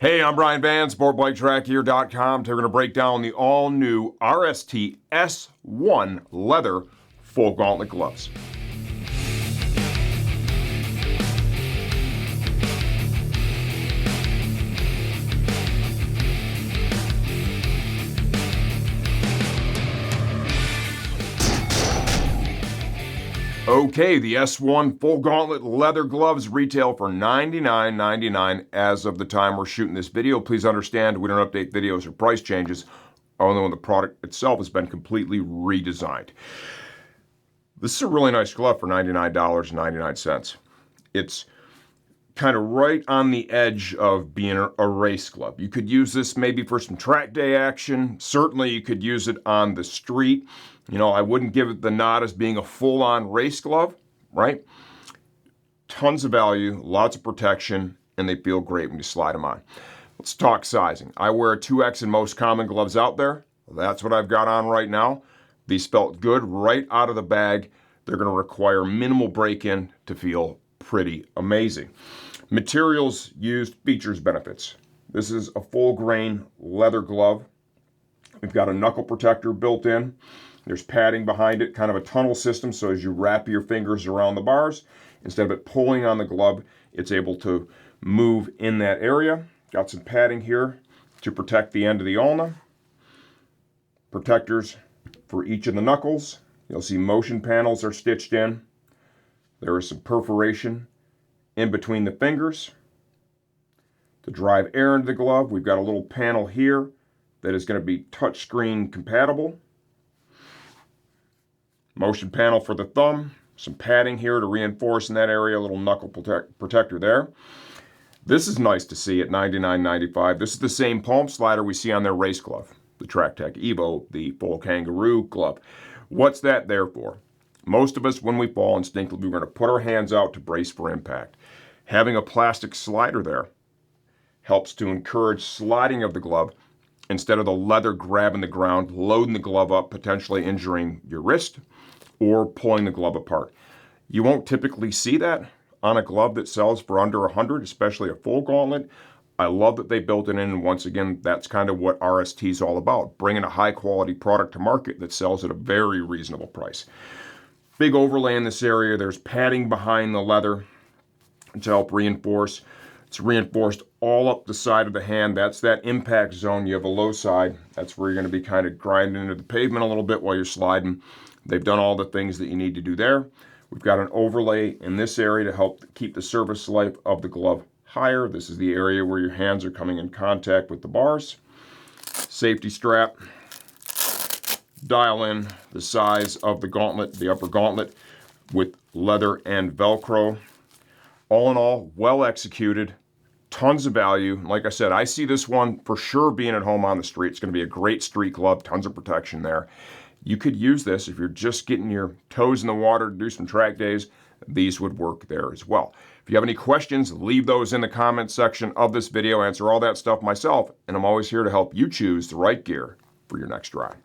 Hey, I'm Brian Van, SportbikeTrackGear.com. Today we're going to break down the all-new RST S-1 leather full gauntlet gloves. Okay, the S-1 full gauntlet leather gloves retail for $99.99 as of the time we're shooting this video. Please understand we don't update videos or price changes, only when the product itself has been completely redesigned. This is a really nice glove for $99.99. It's kind of right on the edge of being a race glove. You could use this maybe for some track day action. Certainly you could use it on the street. You know, I wouldn't give it the nod as being a full-on race glove, right? Tons of value, lots of protection, and they feel great when you slide them on. Let's talk sizing. I wear a 2X in most common gloves out there. That's what I've got on right now. These felt good right out of the bag. They're going to require minimal break-in to feel pretty amazing. Materials used, features, benefits. This is a full grain leather glove. We've got a knuckle protector built in. There's padding behind it, kind of a tunnel system, so as you wrap your fingers around the bars, instead of it pulling on the glove, it's able to move in that area. Got some padding here to protect the end of the ulna. Protectors for each of the knuckles. You'll see motion panels are stitched in. There is some perforation in between the fingers. To drive air into the glove, we've got a little panel here that is going to be touchscreen compatible. Motion panel for the thumb, some padding here to reinforce in that area, a little knuckle protector there. This is nice to see at $99.95. This is the same palm slider we see on their race glove, the Track Tech Evo, the full kangaroo glove. What's that there for? Most of us, when we fall, instinctively, we're going to put our hands out to brace for impact. Having a plastic slider there helps to encourage sliding of the glove instead of the leather grabbing the ground, loading the glove up, potentially injuring your wrist or pulling the glove apart. You won't typically see that on a glove that sells for under $100, especially a full gauntlet. I love that they built it in, and once again, that's kind of what RST is all about, bringing a high-quality product to market that sells at a very reasonable price. Big overlay in this area. There's padding behind the leather to help reinforce. It's reinforced all up the side of the hand. That's that impact zone. You have a low side. That's where you're going to be kind of grinding into the pavement a little bit while you're sliding. They've done all the things that you need to do there. We've got an overlay in this area to help keep the service life of the glove higher. This is the area where your hands are coming in contact with the bars. Safety strap. Dial in the size of the gauntlet, the upper gauntlet, with leather and Velcro. All in all, well executed, tons of value. Like I said, I see this one for sure being at home on the street. It's going to be a great street glove, tons of protection there. You could use this if you're just getting your toes in the water to do some track days. These would work there as well. If you have any questions, leave those in the comments section of this video. Answer all that stuff myself, and I'm always here to help you choose the right gear for your next ride.